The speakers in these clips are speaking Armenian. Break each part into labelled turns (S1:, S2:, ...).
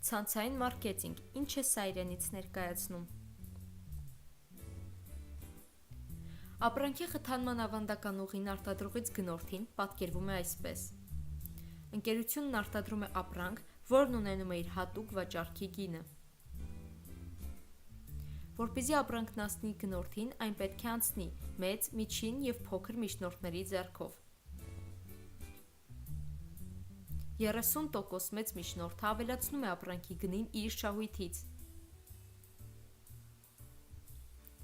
S1: Ցանցային մարքեթինգ, ինչ է սա իրենից ներկայացնում։ Ապրանքի խթանման ավանդական ուղին արտադրողից գնորդին պատկերվում է այսպես. ընկերությունն արտադրում է ապրանք, որն ունենում է իր հատուկ վաճառքի գինը։ Որպեսզի ապրանքն հասնի գնորդին, այն պետք է անցնի մեծ, միջին և փոքր միջնորդների ձեռքով։ 30% մեծ միջնորդը ավելացնում է ապրանքի գնին իր շահույթից։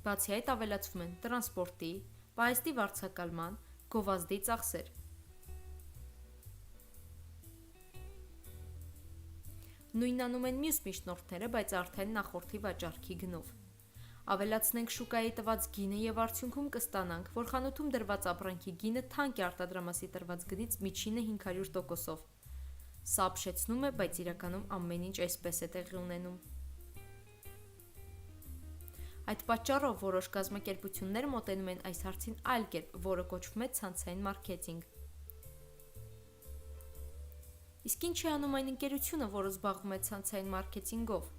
S1: Բացի այդ ավելացվում են տրանսպորտի, պահեստի վարձակալման, գովազդի ծախսեր։ Նույնն անում են մյուս միջնորդները, բայց արդեն նախորդի վաճառքի գնով։ Ավելացնենք շուկայի տված գինը և արդյունքում կստանանք, որ խանութում դրված ապրանքի գինը թանկ է արտադրամասի տրված գնից միջինը 500%-ով։ Սա ապշեցնում է, բայց իրականում ամեն ինչ այսպես է տեղի ունենում։ Այդ պատճառով որոշ կազմակերպություններ մոտենում են այս հարցին այլ կերպ, որը կոչվում է ցանցային մարքեթինգ։ Իսկ ինչ է անում այն ընկերությունը, որը զբաղվում է ցանցային մարքեթինգով։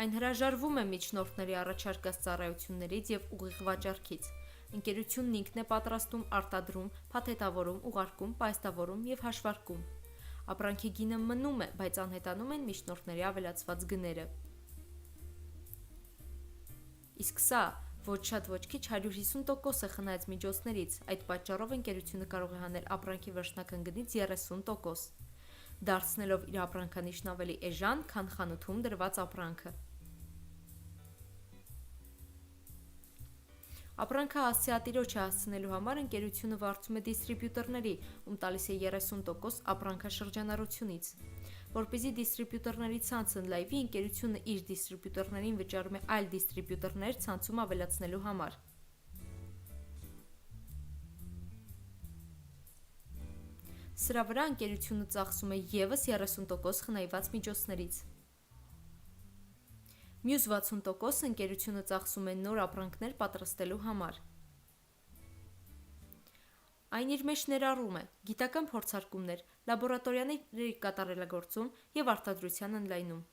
S1: Այն հրաժարվում է միջնորդների առաջարկած ծառայություններից և ուղիղ վաճառքից։ Ընկերությունն ինքն է պատրաստում, արտադրում, փաթեթավորում, ուղարկում, պահեստավորում և հաշվարկում։ Ապրանքի գինը մնում է, բայց անհետանում են միջնորդների ավելացված գները։ Իսկ սա ոչ շատ ոչ քիչ 150% է խնայած միջոցներից, այդ պատճառով ընկերությունը կարող է հանել ապրանքի վերջնական գնից 30%, դարձնելով իր ապրանքանիշն ավելի էժան, քան խանութում դրված ապրանքը։ Ապրանքը հասցեատիրոջը հասցնելու համար ընկերությունը վարձում է դիստրիբյուտորների, ում տալիս է 30% ապրանքաշրջանառությունից։ Որպեսզի դիստրիբյուտորների ցանցը ընդլայնվի, ընկերությունը իր դիստրիբյուտորներին վճարում է այլ դիստրիբյուտորներ ցանցում ավելացնելու համար։ Սրա վրա ընկերությունը ծախսում է ևս 30% խնայված միջոցներից։ Մյուս 60% ընկերությունը ծախսում է նոր ապրանքներ պատրաստելու համար։ Այն իր մեջ ներառում է գիտական փորձարկումներ, լաբորատորիաների կատարելագործում և արտադրության ընդլայնում։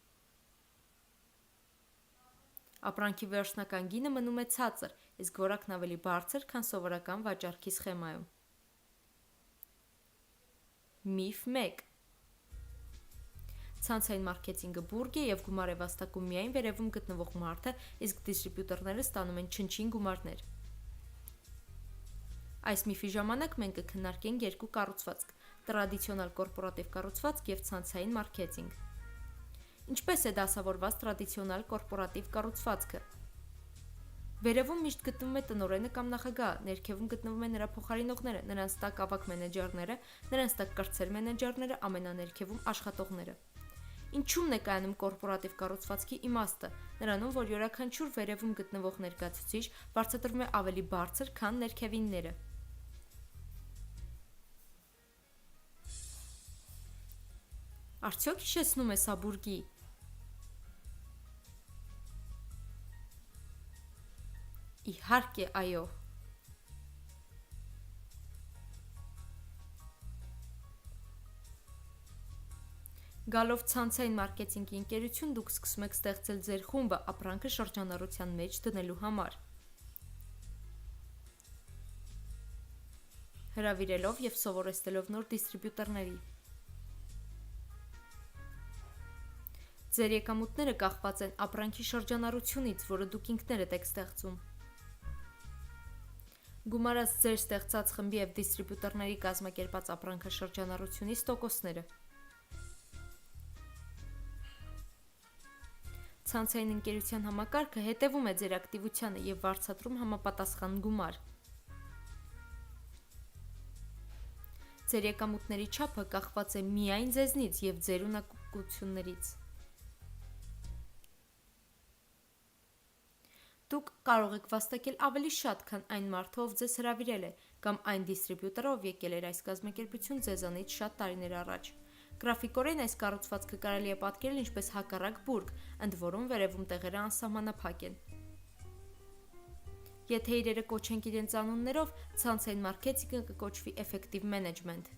S1: Ապրանքի վերջնական գինը մնում է ցածր, իսկ որակն ավելի բարձր, քան սովորական վաճառքի սխեմայում։ Միֆ 1. Ցանցային մարքեթինգը բուրգ է և գումար է վաստակում միայն վերևում գտնվող մարդը, իսկ դիստրիբյուտորները ստանում են չնչին գումարներ։ Այս միֆի ժամանակ մենք կքննարկենք երկու կառուցվածք՝ տրադիցիոնալ կորպորատիվ կառուցվածք և ցանցային մարքեթինգ։ Ինչպես է դասավորված տրադիցիոնալ կորպորատիվ կառուցվածքը։ Վերևում միշտ գտնվում է տնօրենը կամ նախագահը, ներքևում գտնվում են նրա փոխարինողները, նրանց տակ ավագ մենեջերները, նրանց տակ կրտսեր մենեջերները, ամենաներքևում աշխատողները։ Ինչու՞մն է կայանում կորպորատիվ կառուցվածքի իմաստը։ Նրանում, որ յուրաքանչյուր վերևում գտնվող ներկայացուցիչ վարձատրվում է ավելի բարձր, քան ներքևինները։ Արդյոք հիշեցնում է սա բուրգի։ Իհարկե, այո։ Գալով ցանցային մարքեթինգի ընկերություն, դուք սկսում եք ստեղծել ձեր խումբը ապրանքը շրջանառության մեջ դնելու համար։ Հրավիրելով և սովորեցնելով նոր դիստրիբյուտորների։ Ձեր եկամուտները կախված են ապրանքի շրջանառությունից, որը դուք ինքներդ եք ստեղծում։ Գումարած ձեր ստեղծած խմբի և դիստրիբյուտորների կազմակերպած ապրանքաշրջանառությունից տոկոսները։ Ցանցային ընկերության համակարգը հետևում է ձեր ակտիվությանը և վարձատրում համապատասխան գումար։ Ձեր եկամուտների չափը կախված է միայն ձեզնից և ձեր ունակություններից։ Դուք կարող եք վաստակել ավելի շատ, քան այն մարդը, ով ձեզ հրավիրել է, կամ այն դիստրիբյուտորը, ով եկել էր այս կազմակերպություն ձեզանից շատ տարիներ առաջ։ Գրաֆիկորեն այս կառուցվածքը կարելի է պատկերել ինչպես հակառակ բուրգ, ընդ որում վերևում տեղերը անսահմանափակ են։ Եթե իրերը կոչենք իրենց անուններով, ցանցային մարքեթինգը կկոչվի էֆեկտիվ մենեջմենթ։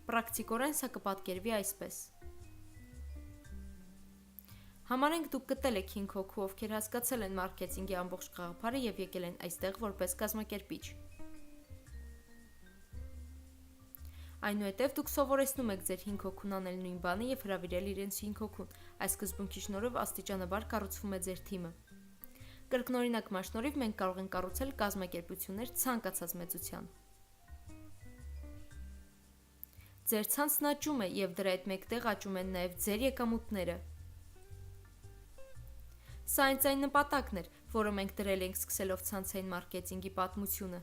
S1: Պրակտիկորեն սա կպատկերվի այսպես. Համարենք դուք գտել եք 5 հոգու, ովքեր հասկացել են մարքեթինգի ամբողջ գաղափարը և եկել են այստեղ որպես կազմակերպիչ։ Այնուհետև դուք սովորեցնում եք ձեր 5 հոգուն անել նույն բանը և հրավիրել իրենց 5 հոգուն, այս սկզբունքի շնորհիվ աստիճանաբար կառուցվում է ձեր թիմը։ Կրկնօրինակման շնորհիվ մենք կարող ենք կառուցել կազմակերպություններ ցանկացած մեծության։ Ձեր ցանցն աճում է և դրա հետ մեկտեղ աճում են նաև ձեր եկամուտները։ Սա հենց այն նպատակն էր, որը մենք դրել էինք սկսելով ցանցային մարքեթինգի պատմությունը։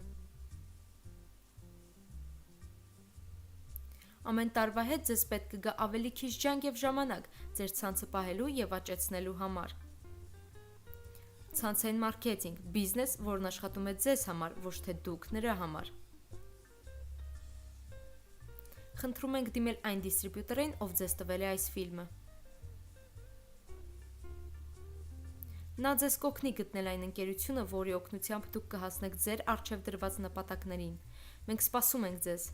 S1: Ամեն տարվա հետ ձեզ պետք կգա ավելի քիչ ջանք և ժամանակ ձեր ցանցը պահելու և աճեցնելու համար։ Ցանցային մարքեթինգ, բիզնես, որն աշխատում է ձեզ համար, ոչ թե դուք նրա համար։ Խնդրում ենք դիմել այն դիստրիբյուտորին, ով ձեզ տվել է այս ֆիլմը։ Նա ձեզ կօգնի գտնել այն ընկերությունը, որի օգնությամբ դուք կհասնեք ձեր առջև դրված նպատակներին։ Մենք սպասում ենք ձեզ։